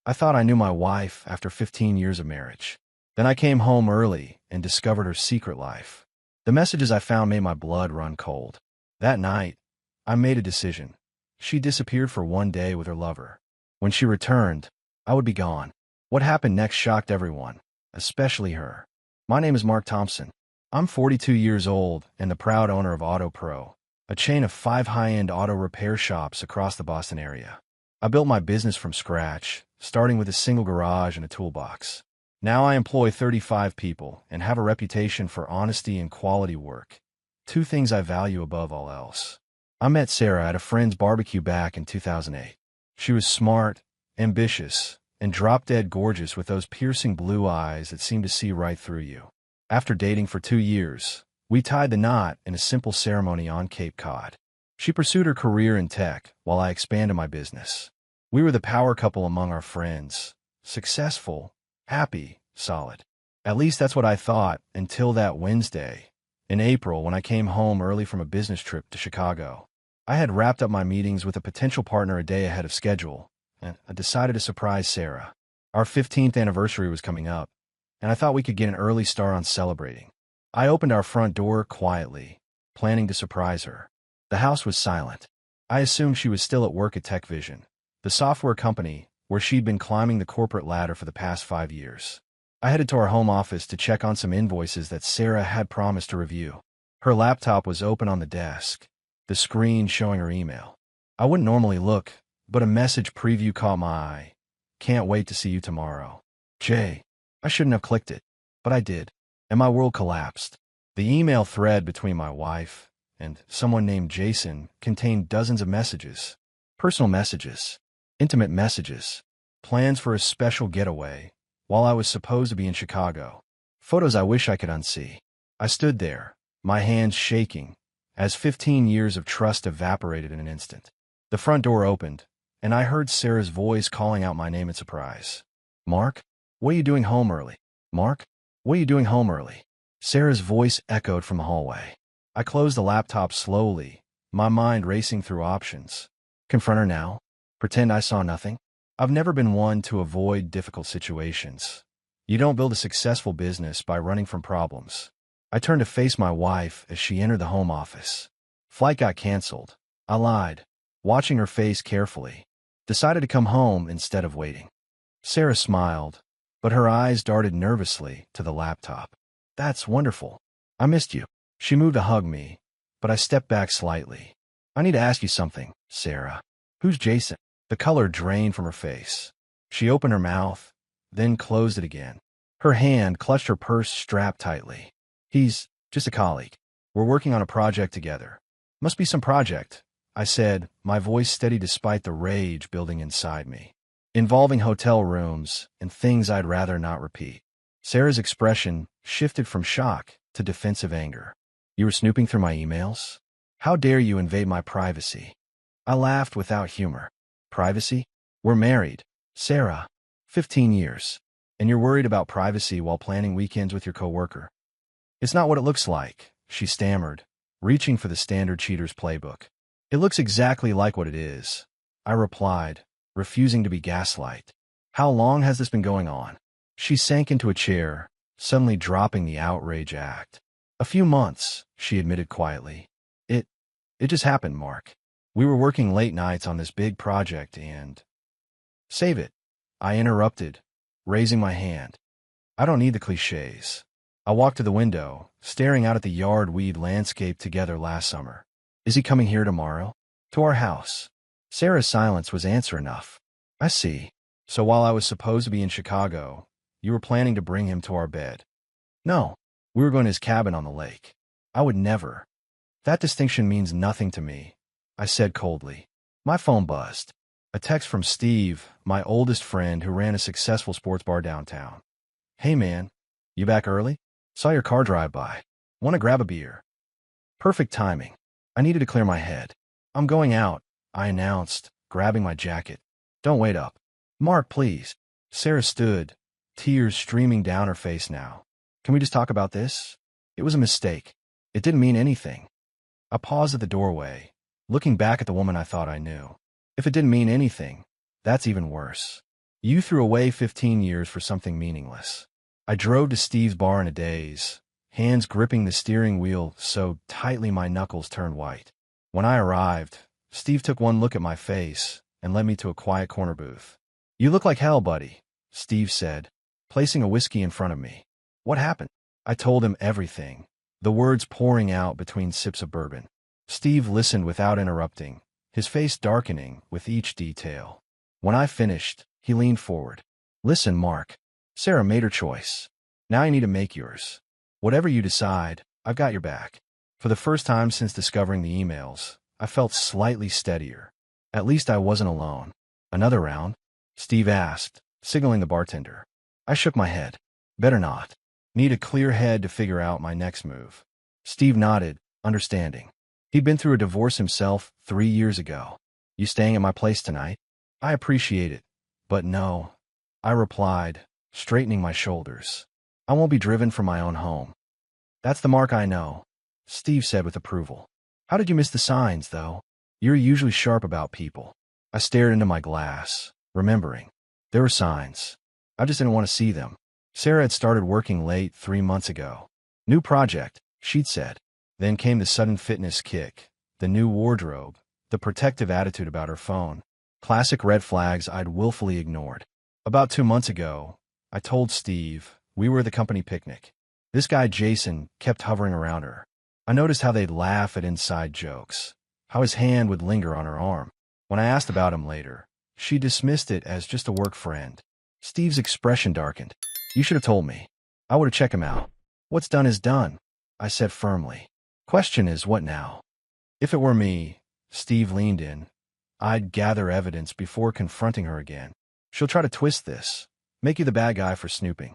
I thought I knew my wife after 15 years of marriage. Then I came home early and discovered her secret life. The messages I found made my blood run cold. That night, I made a decision. She disappeared for one day with her lover. When she returned, I would be gone. What happened next shocked everyone, especially her. My name is Mark Thompson. I'm 42 years old and the proud owner of Auto Pro, a chain of 5 high-end auto repair shops across the Boston area. I built my business from scratch, starting with a single garage and a toolbox. Now I employ 35 people and have a reputation for honesty and quality work, 2 things I value above all else. I met Sarah at a friend's barbecue back in 2008. She was smart, ambitious, and drop-dead gorgeous with those piercing blue eyes that seem to see right through you. After dating for 2 years, we tied the knot in a simple ceremony on Cape Cod. She pursued her career in tech while I expanded my business. We were the power couple among our friends, successful, happy, solid. At least that's what I thought until that Wednesday, in April, when I came home early from a business trip to Chicago. I had wrapped up my meetings with a potential partner a day ahead of schedule, and I decided to surprise Sarah. Our 15th anniversary was coming up, and I thought we could get an early start on celebrating. I opened our front door quietly, planning to surprise her. The house was silent. I assumed she was still at work at TechVision, the software company where she'd been climbing the corporate ladder for the past 5 years. I headed to our home office to check on some invoices that Sarah had promised to review. Her laptop was open on the desk, the screen showing her email. I wouldn't normally look, but a message preview caught my eye. Can't wait to see you tomorrow. Jay. I shouldn't have clicked it, but I did, and my world collapsed. The email thread between my wife and someone named Jason contained dozens of messages. Personal messages, intimate messages, plans for a special getaway, while I was supposed to be in Chicago. Photos I wish I could unsee. I stood there, my hands shaking, as 15 years of trust evaporated in an instant. The front door opened, and I heard Sarah's voice calling out my name in surprise. Mark? What are you doing home early? Mark? What are you doing home early? Sarah's voice echoed from the hallway. I closed the laptop slowly, my mind racing through options. Confront her now? Pretend I saw nothing? I've never been one to avoid difficult situations. You don't build a successful business by running from problems. I turned to face my wife as she entered the home office. Flight got canceled. I lied, watching her face carefully. Decided to come home instead of waiting. Sarah smiled, but her eyes darted nervously to the laptop. That's wonderful. I missed you. She moved to hug me, but I stepped back slightly. I need to ask you something, Sarah. Who's Jason? The color drained from her face. She opened her mouth, then closed it again. Her hand clutched her purse strapped tightly. He's just a colleague. We're working on a project together. Must be some project, I said, my voice steady despite the rage building inside me. Involving hotel rooms and things I'd rather not repeat. Sarah's expression shifted from shock to defensive anger. You were snooping through my emails? How dare you invade my privacy? I laughed without humor. Privacy? We're married, Sarah. 15 years. And you're worried about privacy while planning weekends with your coworker. It's not what it looks like, she stammered, reaching for the standard cheater's playbook. It looks exactly like what it is, I replied, refusing to be gaslight. How long has this been going on? She sank into a chair, suddenly dropping the outrage act. A few months, she admitted quietly. It just happened, Mark. We were working late nights on this big project and... Save it, I interrupted, raising my hand. I don't need the cliches. I walked to the window, staring out at the yard we'd landscaped together last summer. Is he coming here tomorrow? To our house. Sarah's silence was answer enough. I see. So while I was supposed to be in Chicago, you were planning to bring him to our bed. No, we were going to his cabin on the lake. I would never. That distinction means nothing to me, I said coldly. My phone buzzed. A text from Steve, my oldest friend who ran a successful sports bar downtown. Hey man, you back early? Saw your car drive by. Want to grab a beer? Perfect timing. I needed to clear my head. I'm going out, I announced, grabbing my jacket. Don't wait up. Mark, please. Sarah stood, tears streaming down her face now. Can we just talk about this? It was a mistake. It didn't mean anything. I paused at the doorway, looking back at the woman I thought I knew. If it didn't mean anything, that's even worse. You threw away 15 years for something meaningless. I drove to Steve's bar in a daze, hands gripping the steering wheel so tightly my knuckles turned white. When I arrived, Steve took one look at my face and led me to a quiet corner booth. "You look like hell, buddy," Steve said, placing a whiskey in front of me. "What happened?" I told him everything, the words pouring out between sips of bourbon. Steve listened without interrupting, his face darkening with each detail. When I finished, he leaned forward. "Listen, Mark. Sarah made her choice. Now you need to make yours. Whatever you decide, I've got your back." For the first time since discovering the emails, I felt slightly steadier. At least I wasn't alone. "Another round?" Steve asked, signaling the bartender. I shook my head. "Better not. Need a clear head to figure out my next move." Steve nodded, understanding. He'd been through a divorce himself 3 years ago. "You staying at my place tonight?" "I appreciate it, but no," I replied, straightening my shoulders. "I won't be driven from my own home." "That's the Mark I know," Steve said with approval. "How did you miss the signs, though? You're usually sharp about people." I stared into my glass, remembering. There were signs. I just didn't want to see them. Sarah had started working late 3 months ago. "New project," she'd said. Then came the sudden fitness kick, the new wardrobe, the protective attitude about her phone. Classic red flags I'd willfully ignored. About 2 months ago, I told Steve we were at the company picnic. This guy Jason kept hovering around her. I noticed how they'd laugh at inside jokes, how his hand would linger on her arm. When I asked about him later, she dismissed it as just a work friend. Steve's expression darkened. "You should have told me. I would have checked him out." "What's done is done," I said firmly. "Question is, what now?" If it were me, Steve leaned in, I'd gather evidence before confronting her again. "She'll try to twist this, make you the bad guy for snooping."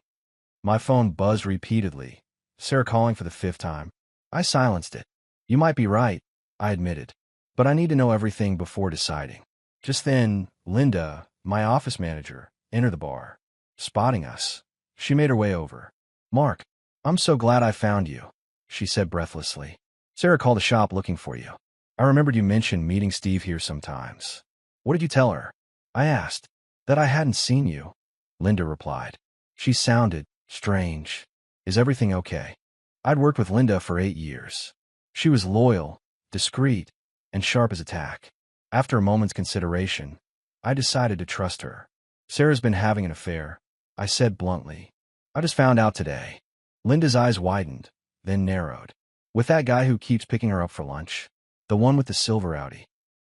My phone buzzed repeatedly, Sarah calling for the 5th time. I silenced it. "You might be right," I admitted, "but I need to know everything before deciding." Just then, Linda, my office manager, entered the bar. Spotting us, she made her way over. "Mark, I'm so glad I found you," she said breathlessly. "Sarah called the shop looking for you. I remembered you mentioned meeting Steve here sometimes." "What did you tell her?" I asked. "That I hadn't seen you," Linda replied. She sounded strange. "Is everything okay?" I'd worked with Linda for 8 years. She was loyal, discreet, and sharp as a tack. After a moment's consideration, I decided to trust her. "Sarah's been having an affair," I said bluntly. "I just found out today." Linda's eyes widened, then narrowed. "With that guy who keeps picking her up for lunch? The one with the silver Audi?"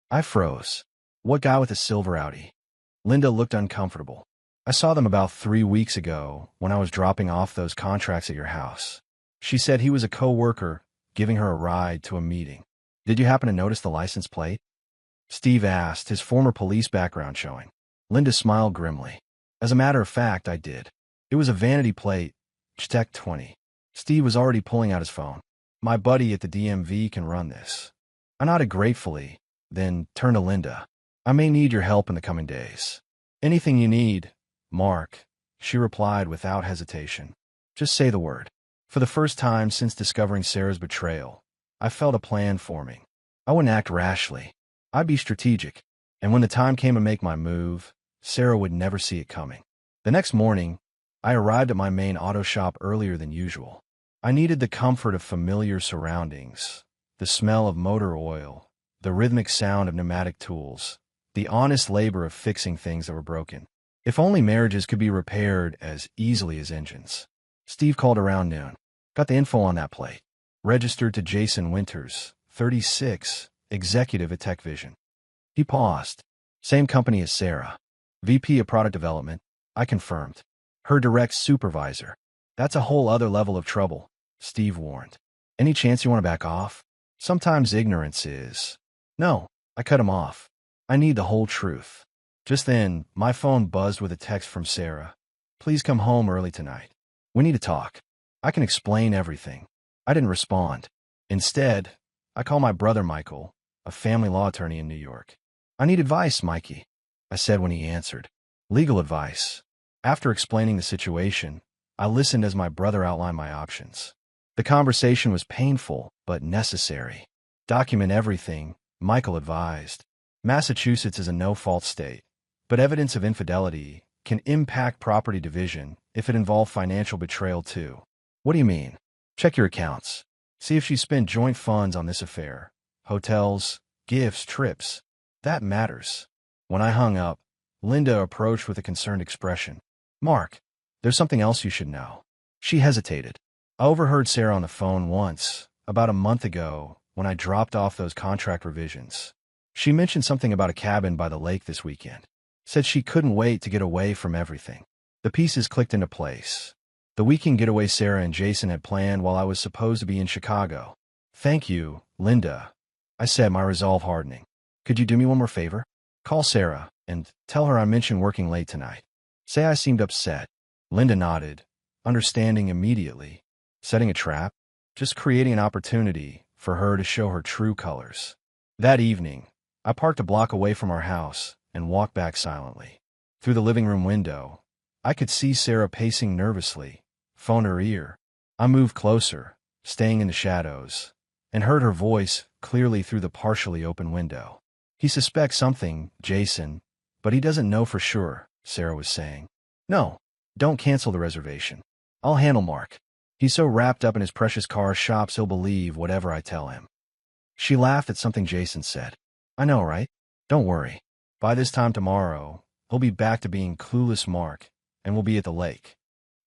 I froze. "What guy with a silver Audi?" Linda looked uncomfortable. "I saw them about 3 weeks ago when I was dropping off those contracts at your house." She said he was a co-worker giving her a ride to a meeting. "Did you happen to notice the license plate?" Steve asked, his former police background showing. Linda smiled grimly. "As a matter of fact, I did. It was a vanity plate, Tech 20. Steve was already pulling out his phone. "My buddy at the DMV can run this." I nodded gratefully, then turned to Linda. "I may need your help in the coming days." "Anything you need, Mark," she replied without hesitation. "Just say the word." For the first time since discovering Sarah's betrayal, I felt a plan forming. I wouldn't act rashly. I'd be strategic, and when the time came to make my move, Sarah would never see it coming. The next morning, I arrived at my main auto shop earlier than usual. I needed the comfort of familiar surroundings, the smell of motor oil, the rhythmic sound of pneumatic tools, the honest labor of fixing things that were broken. If only marriages could be repaired as easily as engines. Steve called around noon. "Got the info on that plate. Registered to Jason Winters, 36, executive at Tech Vision." He paused. "Same company as Sarah. VP of Product Development," I confirmed. "Her direct supervisor." "That's a whole other level of trouble," Steve warned. "Any chance you want to back off? Sometimes ignorance is—" "No," I cut him off. "I need the whole truth." Just then, my phone buzzed with a text from Sarah. "Please come home early tonight. We need to talk. I can explain everything." I didn't respond. Instead, I called my brother Michael, a family law attorney in New York. "I need advice, Mikey," I said when he answered. "Legal advice." After explaining the situation, I listened as my brother outlined my options. The conversation was painful, but necessary. "Document everything," Michael advised. "Massachusetts is a no-fault state, but evidence of infidelity can impact property division if it involved financial betrayal too. What do you mean? Check your accounts. See if she spent joint funds on this affair. Hotels, gifts, trips. That matters. When I hung up, Linda approached with a concerned expression. Mark, there's something else you should know. She hesitated. I overheard Sarah on the phone once, about a month ago, when I dropped off those contract revisions. She mentioned something about a cabin by the lake this weekend. Said she couldn't wait to get away from everything. The pieces clicked into place. The weekend getaway Sarah and Jason had planned while I was supposed to be in Chicago. Thank you, Linda, I said, my resolve hardening. Could you do me one more favor? Call Sarah and tell her I mentioned working late tonight. Say I seemed upset. Linda nodded, understanding immediately. Setting a trap? Just creating an opportunity for her to show her true colors. That evening, I parked a block away from our house and walked back silently. Through the living room window, I could see Sarah pacing nervously, phone in her ear. I moved closer, staying in the shadows, and heard her voice clearly through the partially open window. He suspects something, Jason, but he doesn't know for sure, Sarah was saying. No, don't cancel the reservation. I'll handle Mark. He's so wrapped up in his precious car shops he'll believe whatever I tell him. She laughed at something Jason said. I know, right? Don't worry. By this time tomorrow, he'll be back to being clueless Mark, and we'll be at the lake.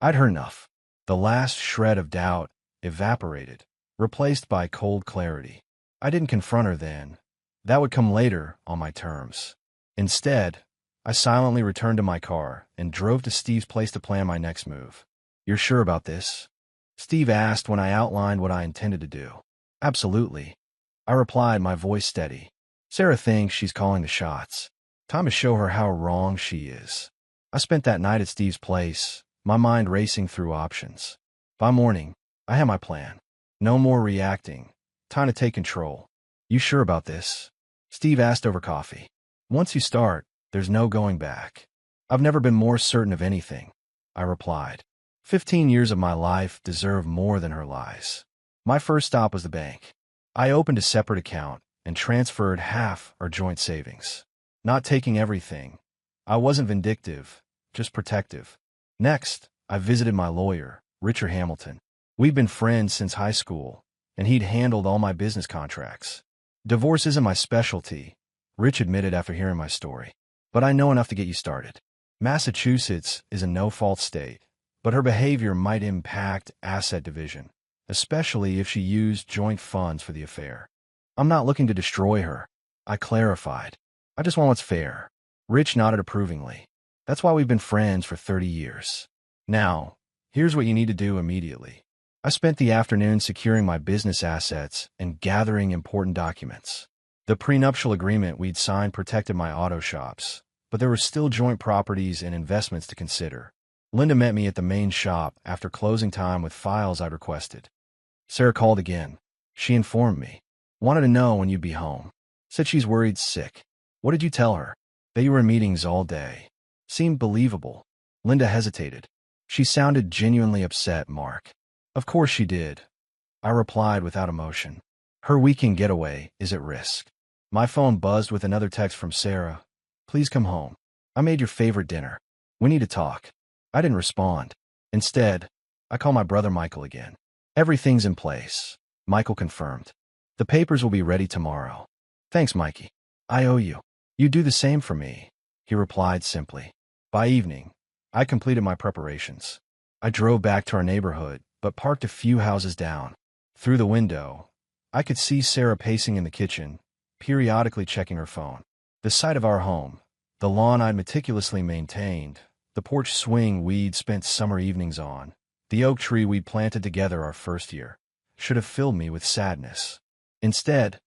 I'd heard enough. The last shred of doubt evaporated, replaced by cold clarity. I didn't confront her then. That would come later, on my terms. Instead, I silently returned to my car and drove to Steve's place to plan my next move. You're sure about this? Steve asked when I outlined what I intended to do. Absolutely. I replied, my voice steady. Sarah thinks she's calling the shots. Time to show her how wrong she is. I spent that night at Steve's place, my mind racing through options. By morning, I had my plan. No more reacting. Time to take control. You sure about this? Steve asked over coffee. Once you start, there's no going back. I've never been more certain of anything, I replied. 15 years of my life deserve more than her lies. My first stop was the bank. I opened a separate account and transferred half our joint savings. Not taking everything. I wasn't vindictive, just protective. Next, I visited my lawyer, Richard Hamilton. We'd been friends since high school, and he'd handled all my business contracts. Divorce isn't my specialty, Rich admitted after hearing my story. But I know enough to get you started. Massachusetts is a no-fault state, but her behavior might impact asset division, especially if she used joint funds for the affair. I'm not looking to destroy her, I clarified. I just want what's fair. Rich nodded approvingly. That's why we've been friends for 30 years. Now, here's what you need to do immediately. I spent the afternoon securing my business assets and gathering important documents. The prenuptial agreement we'd signed protected my auto shops, but there were still joint properties and investments to consider. Linda met me at the main shop after closing time with files I'd requested. Sarah called again. She informed me. Wanted to know when you'd be home. Said she's worried sick. What did you tell her? That you were in meetings all day. Seemed believable. Linda hesitated. She sounded genuinely upset, Mark. Of course she did. I replied without emotion. Her weekend getaway is at risk. My phone buzzed with another text from Sarah. Please come home. I made your favorite dinner. We need to talk. I didn't respond. Instead, I called my brother Michael again. Everything's in place, Michael confirmed. The papers will be ready tomorrow. Thanks, Mikey. I owe you. You do the same for me, he replied simply. By evening, I completed my preparations. I drove back to our neighborhood, but parked a few houses down. Through the window, I could see Sarah pacing in the kitchen, periodically checking her phone. The sight of our home, the lawn I'd meticulously maintained, the porch swing we'd spent summer evenings on, the oak tree we'd planted together our first year, should have filled me with sadness. Instead,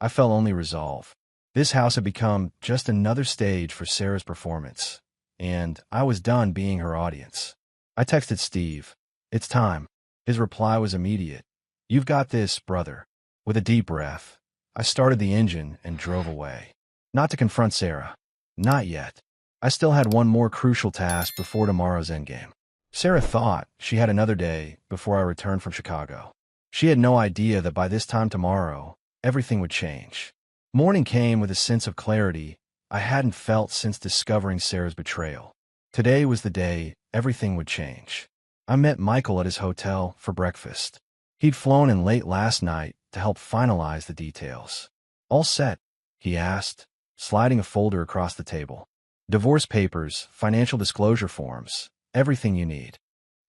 I felt only resolve. This house had become just another stage for Sarah's performance, and I was done being her audience. I texted Steve. It's time. His reply was immediate. You've got this, brother. With a deep breath, I started the engine and drove away. Not to confront Sarah. Not yet. I still had one more crucial task before tomorrow's endgame. Sarah thought she had another day before I returned from Chicago. She had no idea that by this time tomorrow, everything would change. Morning came with a sense of clarity I hadn't felt since discovering Sarah's betrayal. Today was the day everything would change. I met Michael at his hotel for breakfast. He'd flown in late last night to help finalize the details. All set? He asked, sliding a folder across the table. Divorce papers, financial disclosure forms, everything you need.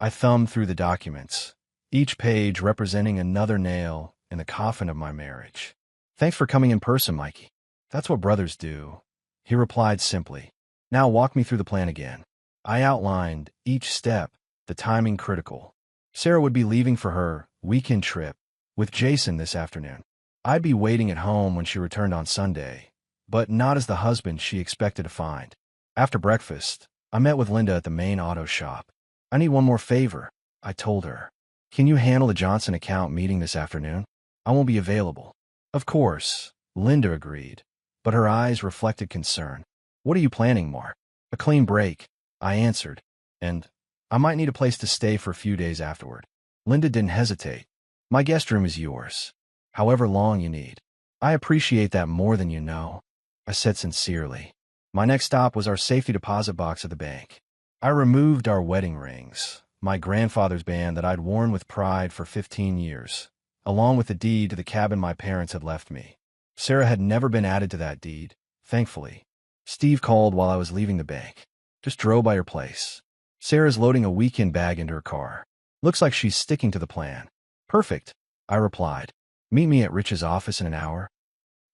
I thumbed through the documents, each page representing another nail in the coffin of my marriage. Thanks for coming in person, Mikey. That's what brothers do, he replied simply. Now walk me through the plan again. I outlined each step, the timing critical. Sarah would be leaving for her weekend trip with Jason this afternoon. I'd be waiting at home when she returned on Sunday, but not as the husband she expected to find. After breakfast, I met with Linda at the main auto shop. I need one more favor, I told her. Can you handle the Johnson account meeting this afternoon? I won't be available. Of course, Linda agreed, but her eyes reflected concern. What are you planning, Mark? A clean break, I answered, and I might need a place to stay for a few days afterward. Linda didn't hesitate. My guest room is yours, however long you need. I appreciate that more than you know, I said sincerely. My next stop was our safety deposit box at the bank. I removed our wedding rings, my grandfather's band that I'd worn with pride for 15 years, along with the deed to the cabin my parents had left me. Sarah had never been added to that deed, thankfully. Steve called while I was leaving the bank. Just drove by your place. Sarah's loading a weekend bag into her car. Looks like she's sticking to the plan. Perfect, I replied. Meet me at Rich's office in an hour.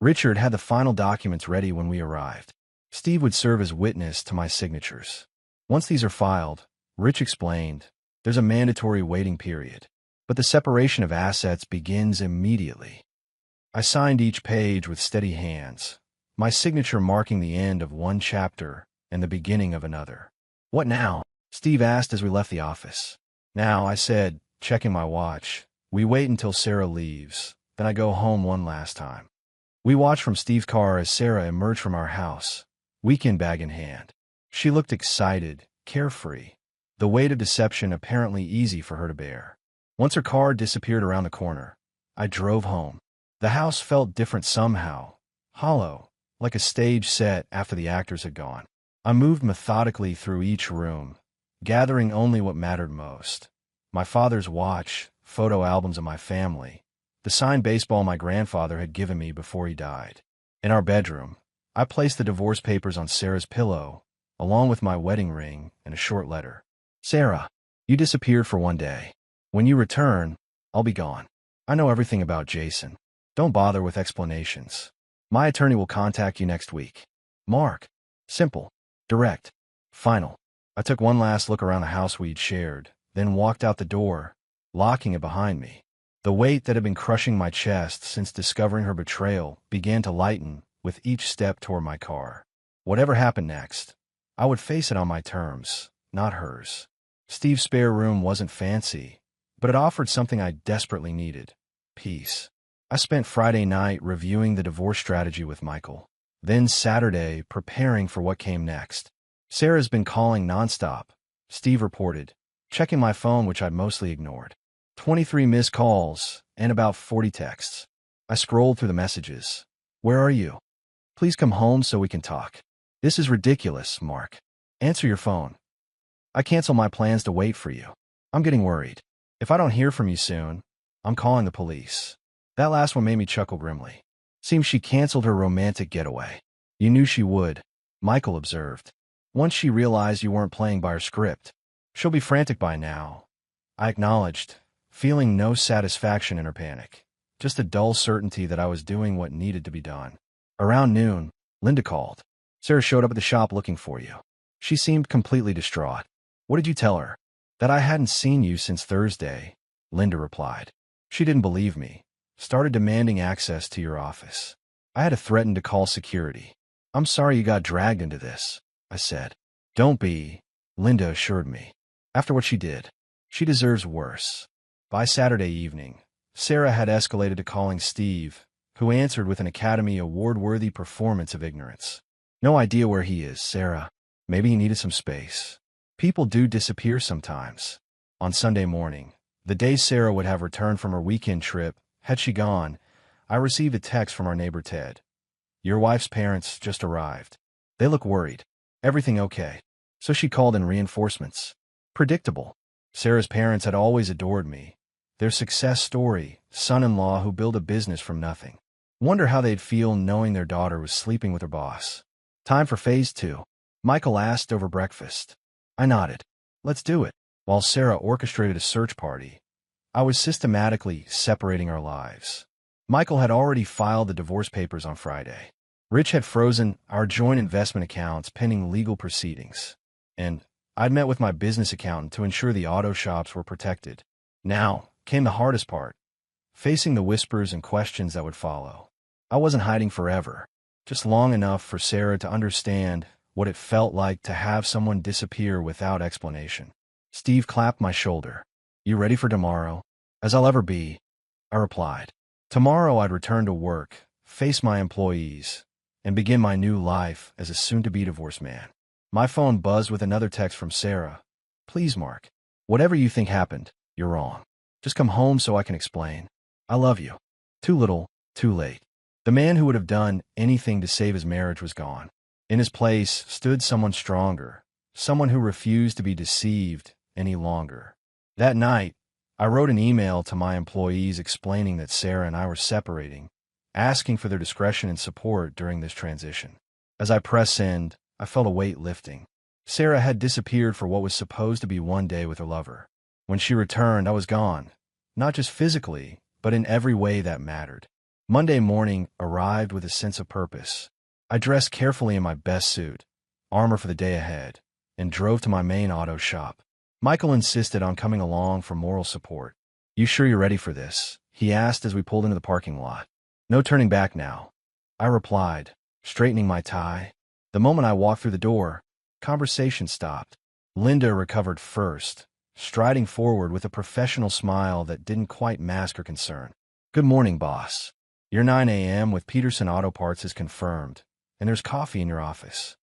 Richard had the final documents ready when we arrived. Steve would serve as witness to my signatures. Once these are filed, Rich explained, there's a mandatory waiting period, but the separation of assets begins immediately. I signed each page with steady hands, my signature marking the end of one chapter and the beginning of another. What now? Steve asked as we left the office. Now, I said, checking my watch. We wait until Sarah leaves, then I go home one last time. We watched from Steve's car as Sarah emerged from our house, weekend bag in hand. She looked excited, carefree, the weight of deception apparently easy for her to bear. Once her car disappeared around the corner, I drove home. The house felt different somehow, hollow, like a stage set after the actors had gone. I moved methodically through each room, gathering only what mattered most. My father's watch, photo albums of my family, the signed baseball my grandfather had given me before he died. In our bedroom, I placed the divorce papers on Sarah's pillow, along with my wedding ring and a short letter. Sarah, you disappeared for one day. When you return, I'll be gone. I know everything about Jason. Don't bother with explanations. My attorney will contact you next week. Mark. Simple. Direct. Final. I took one last look around the house we'd shared, then walked out the door, locking it behind me. The weight that had been crushing my chest since discovering her betrayal began to lighten with each step toward my car. Whatever happened next, I would face it on my terms, not hers. Steve's spare room wasn't fancy, but it offered something I desperately needed: peace. I spent Friday night reviewing the divorce strategy with Michael, then Saturday preparing for what came next. Sarah's been calling nonstop, Steve reported, checking my phone, which I'd mostly ignored. 23 missed calls and about 40 texts. I scrolled through the messages. Where are you? Please come home so we can talk. This is ridiculous, Mark. Answer your phone. I cancel my plans to wait for you. I'm getting worried. If I don't hear from you soon, I'm calling the police. That last one made me chuckle grimly. Seems she canceled her romantic getaway. You knew she would, Michael observed. Once she realized you weren't playing by her script. She'll be frantic by now, I acknowledged, feeling no satisfaction in her panic, just a dull certainty that I was doing what needed to be done. Around noon, Linda called. Sarah showed up at the shop looking for you. She seemed completely distraught. What did you tell her? That I hadn't seen you since Thursday, Linda replied. She didn't believe me. Started demanding access to your office. I had to threaten to call security. I'm sorry you got dragged into this, I said. Don't be, Linda assured me. After what she did, she deserves worse. By Saturday evening, Sarah had escalated to calling Steve, who answered with an Academy Award-worthy performance of ignorance. No idea where he is, Sarah. Maybe he needed some space. People do disappear sometimes. On Sunday morning, the day Sarah would have returned from her weekend trip, had she gone, I received a text from our neighbor Ted. Your wife's parents just arrived. They look worried. Everything okay? So she called in reinforcements. Predictable. Sarah's parents had always adored me. Their success story, son-in-law who built a business from nothing. Wonder how they'd feel knowing their daughter was sleeping with her boss. Time for phase 2. Michael asked over breakfast. I nodded. Let's do it. While Sarah orchestrated a search party, I was systematically separating our lives. Michael had already filed the divorce papers on Friday. Rich had frozen our joint investment accounts pending legal proceedings. And I'd met with my business accountant to ensure the auto shops were protected. Now came the hardest part, facing the whispers and questions that would follow. I wasn't hiding forever, just long enough for Sarah to understand what it felt like to have someone disappear without explanation. Steve clapped my shoulder. You ready for tomorrow? As I'll ever be, I replied. Tomorrow I'd return to work, face my employees, and begin my new life as a soon-to-be divorced man. My phone buzzed with another text from Sarah. Please, Mark. Whatever you think happened, you're wrong. Just come home so I can explain. I love you. Too little, too late. The man who would have done anything to save his marriage was gone. In his place stood someone stronger, someone who refused to be deceived any longer. That night, I wrote an email to my employees explaining that Sarah and I were separating, asking for their discretion and support during this transition. As I pressed send, I felt a weight lifting. Sarah had disappeared for what was supposed to be one day with her lover. When she returned, I was gone, not just physically, but in every way that mattered. Monday morning arrived with a sense of purpose. I dressed carefully in my best suit, armor for the day ahead, and drove to my main auto shop. Michael insisted on coming along for moral support. You sure you're ready for this? He asked as we pulled into the parking lot. No turning back now, I replied, straightening my tie. The moment I walked through the door, conversation stopped. Linda recovered first, striding forward with a professional smile that didn't quite mask her concern. Good morning, boss. Your 9 a.m. with Peterson Auto Parts is confirmed, and there's coffee in your office.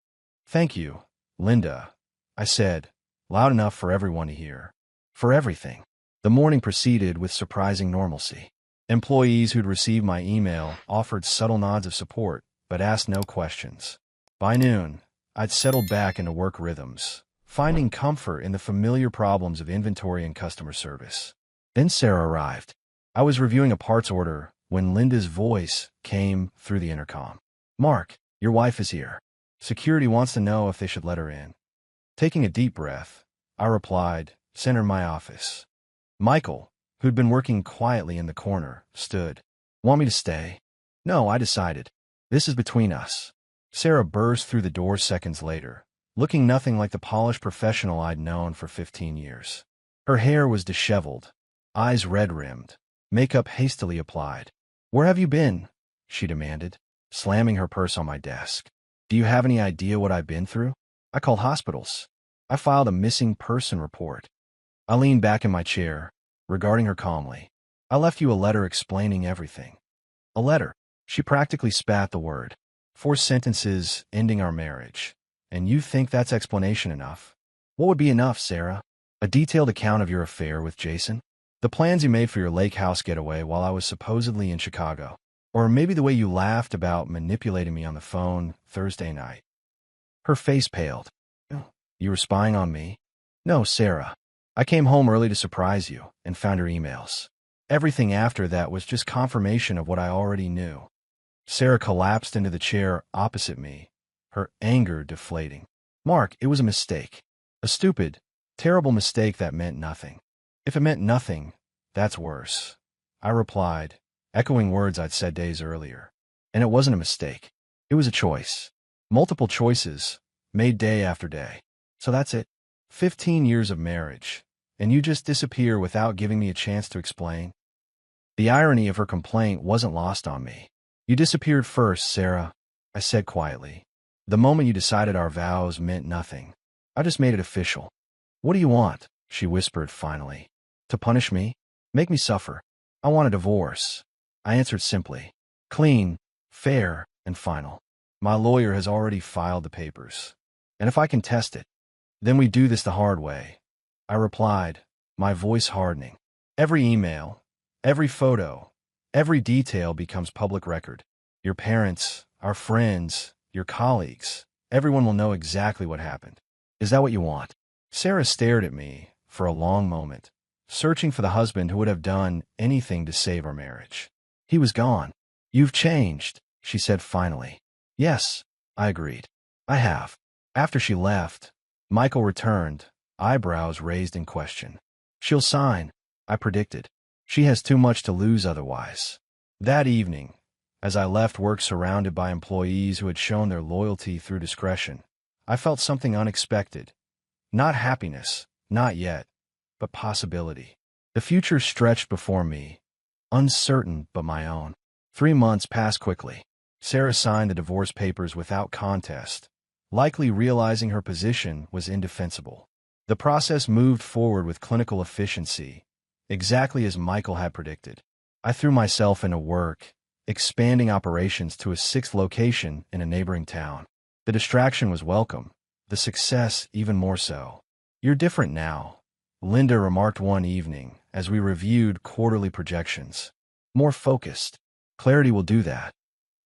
Thank you, Linda, I said, loud enough for everyone to hear. For everything. The morning proceeded with surprising normalcy. Employees who'd received my email offered subtle nods of support, but asked no questions. By noon, I'd settled back into work rhythms, finding comfort in the familiar problems of inventory and customer service. Then Sarah arrived. I was reviewing a parts order when Linda's voice came through the intercom. Mark, your wife is here. Security wants to know if they should let her in. Taking a deep breath, I replied, send her in my office. Michael, who'd been working quietly in the corner, stood. Want me to stay? No, I decided. This is between us. Sarah burst through the door seconds later, looking nothing like the polished professional I'd known for 15 years. Her hair was disheveled, eyes red-rimmed, makeup hastily applied. Where have you been? She demanded, slamming her purse on my desk. Do you have any idea what I've been through? I called hospitals. I filed a missing person report. I leaned back in my chair, regarding her calmly. I left you a letter explaining everything. A letter. She practically spat the word. 4 sentences ending our marriage. And you think that's explanation enough? What would be enough, Sarah? A detailed account of your affair with Jason? The plans you made for your lake house getaway while I was supposedly in Chicago? Or maybe the way you laughed about manipulating me on the phone Thursday night? Her face paled. You were spying on me? No, Sarah. I came home early to surprise you and found your emails. Everything after that was just confirmation of what I already knew. Sarah collapsed into the chair opposite me, her anger deflating. Mark, it was a mistake. A stupid, terrible mistake that meant nothing. If it meant nothing, that's worse. I replied, echoing words I'd said days earlier. And it wasn't a mistake. It was a choice. Multiple choices, made day after day. So that's it. 15 years of marriage, and you just disappear without giving me a chance to explain? The irony of her complaint wasn't lost on me. You disappeared first, Sarah, I said quietly. The moment you decided our vows meant nothing, I just made it official. What do you want? She whispered finally. To punish me? Make me suffer. I want a divorce. I answered simply. Clean, fair, and final. My lawyer has already filed the papers. And if I contest it, then we do this the hard way. I replied, my voice hardening. Every email, every photo, every detail becomes public record. Your parents, our friends, your colleagues, everyone will know exactly what happened. Is that what you want? Sarah stared at me for a long moment, searching for the husband who would have done anything to save our marriage. He was gone. You've changed, she said finally. Yes, I agreed. I have. After she left, Michael returned, eyebrows raised in question. She'll sign, I predicted. She has too much to lose otherwise. That evening, as I left work surrounded by employees who had shown their loyalty through discretion, I felt something unexpected. Not happiness, not yet, but possibility. The future stretched before me, uncertain but my own. 3 months passed quickly. Sarah signed the divorce papers without contest, likely realizing her position was indefensible. The process moved forward with clinical efficiency, exactly as Michael had predicted. I threw myself into work, expanding operations to a 6th location in a neighboring town. The distraction was welcome, the success even more so. You're different now, Linda remarked one evening as we reviewed quarterly projections. More focused. Clarity will do that,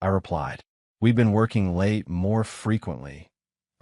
I replied. We've been working late more frequently,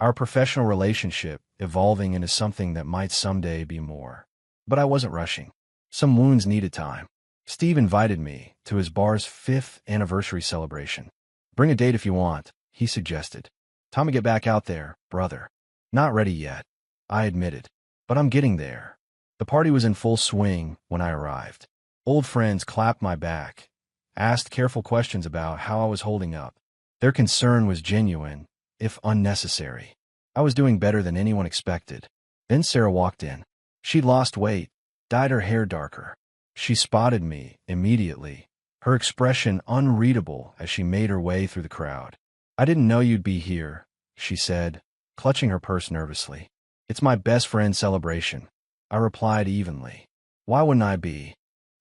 our professional relationship evolving into something that might someday be more. But I wasn't rushing. Some wounds needed time. Steve invited me to his bar's 5th anniversary celebration. Bring a date if you want, he suggested. Time to get back out there, brother. Not ready yet, I admitted. But I'm getting there. The party was in full swing when I arrived. Old friends clapped my back, asked careful questions about how I was holding up. Their concern was genuine, if unnecessary. I was doing better than anyone expected. Then Sarah walked in. She'd lost weight, dyed her hair darker. She spotted me immediately, her expression unreadable as she made her way through the crowd. I didn't know you'd be here, she said, clutching her purse nervously. It's my best friend's celebration, I replied evenly. Why wouldn't I be?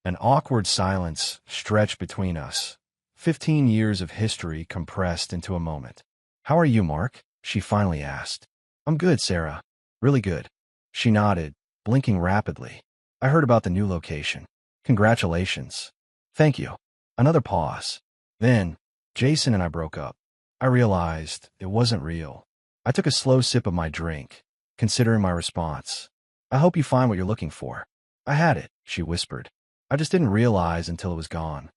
An awkward silence stretched between us, 15 years of history compressed into a moment. How are you, Mark? She finally asked. I'm good, Sarah. Really good. She nodded, blinking rapidly. I heard about the new location. Congratulations. Thank you. Another pause. Then, Jason and I broke up. I realized it wasn't real. I took a slow sip of my drink, considering my response. I hope you find what you're looking for. I had it, she whispered. I just didn't realize until it was gone.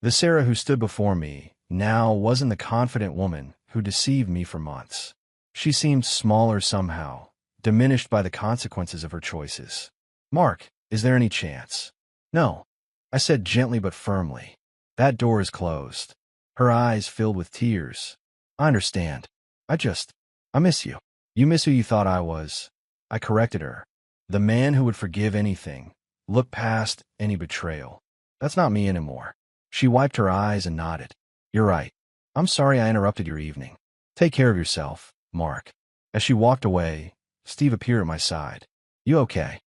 The Sarah who stood before me now wasn't the confident woman who deceived me for months. She seemed smaller somehow, diminished by the consequences of her choices. Mark, is there any chance? No, I said gently but firmly. That door is closed. Her eyes filled with tears. I understand. I miss you. You miss who you thought I was. I corrected her. The man who would forgive anything, look past any betrayal. That's not me anymore. She wiped her eyes and nodded. You're right. I'm sorry I interrupted your evening. Take care of yourself, Mark. As she walked away, Steve appeared at my side. You okay?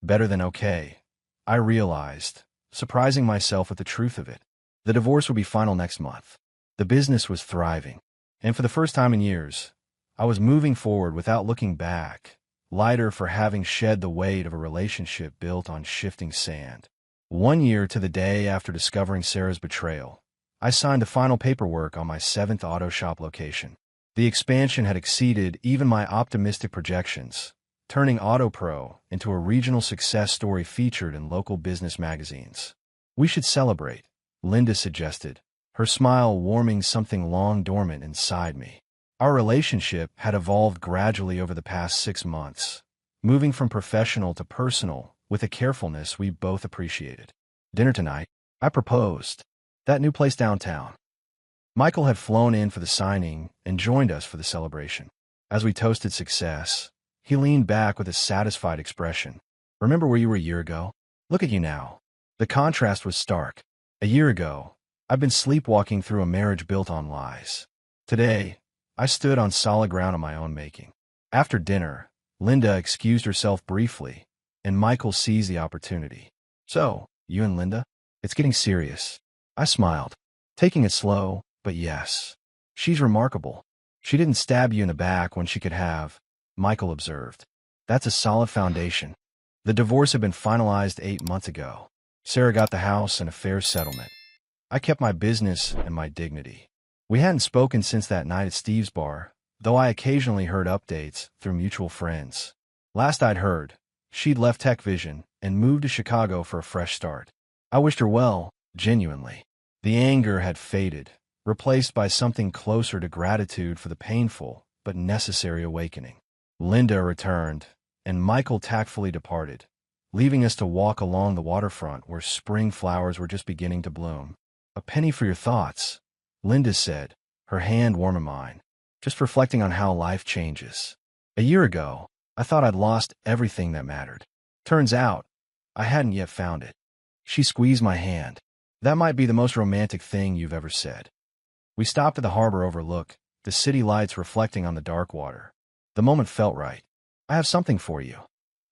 Better than okay, I realized, surprising myself with the truth of it. The divorce would be final next month. The business was thriving. And for the first time in years, I was moving forward without looking back, lighter for having shed the weight of a relationship built on shifting sand. 1 year to the day after discovering Sarah's betrayal, I signed the final paperwork on my 7th auto shop location. The expansion had exceeded even my optimistic projections, turning AutoPro into a regional success story featured in local business magazines. We should celebrate, Linda suggested, her smile warming something long dormant inside me. Our relationship had evolved gradually over the past 6 months, moving from professional to personal with a carefulness we both appreciated. Dinner tonight, I proposed. That new place downtown. Michael had flown in for the signing and joined us for the celebration. As we toasted success, he leaned back with a satisfied expression. Remember where you were a year ago? Look at you now. The contrast was stark. A year ago, I'd been sleepwalking through a marriage built on lies. Today, I stood on solid ground of my own making. After dinner, Linda excused herself briefly, and Michael seized the opportunity. So, you and Linda? It's getting serious. I smiled. Taking it slow, but yes. She's remarkable. She didn't stab you in the back when she could have, Michael observed. That's a solid foundation. The divorce had been finalized 8 months ago. Sarah got the house and a fair settlement. I kept my business and my dignity. We hadn't spoken since that night at Steve's bar, though I occasionally heard updates through mutual friends. Last I'd heard, she'd left Tech Vision and moved to Chicago for a fresh start. I wished her well, genuinely. The anger had faded, replaced by something closer to gratitude for the painful but necessary awakening. Linda returned, and Michael tactfully departed, leaving us to walk along the waterfront where spring flowers were just beginning to bloom. "A penny for your thoughts," Linda said, her hand warm in mine, "just reflecting on how life changes. A year ago, I thought I'd lost everything that mattered. Turns out, I hadn't yet found it." She squeezed my hand. "That might be the most romantic thing you've ever said." We stopped at the harbor overlook, the city lights reflecting on the dark water. The moment felt right. "I have something for you,"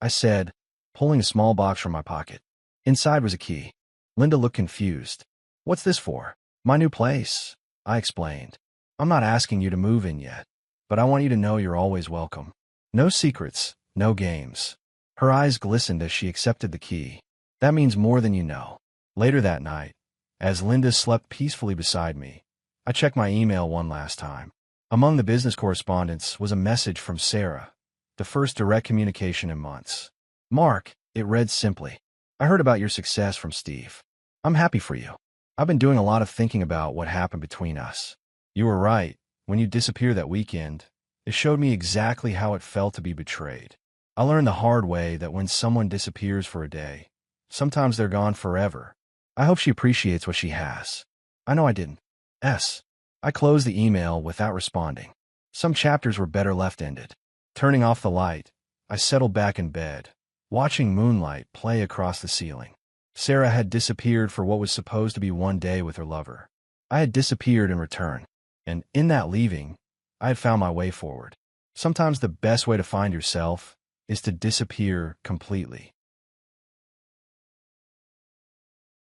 I said, pulling a small box from my pocket. Inside was a key. Linda looked confused. "What's this for?" "My new place," I explained. "I'm not asking you to move in yet, but I want you to know you're always welcome. No secrets, no games." Her eyes glistened as she accepted the key. "That means more than you know." Later that night, as Linda slept peacefully beside me, I checked my email one last time. Among the business correspondence was a message from Sarah, the first direct communication in months. "Mark," it read simply, "I heard about your success from Steve. I'm happy for you. I've been doing a lot of thinking about what happened between us. You were right. When you disappeared that weekend, it showed me exactly how it felt to be betrayed. I learned the hard way that when someone disappears for a day, sometimes they're gone forever. I hope she appreciates what she has. I know I didn't. I closed the email without responding. Some chapters were better left ended. Turning off the light, I settled back in bed, watching moonlight play across the ceiling. Sarah had disappeared for what was supposed to be one day with her lover. I had disappeared in return, and in that leaving, I had found my way forward. Sometimes the best way to find yourself is to disappear completely.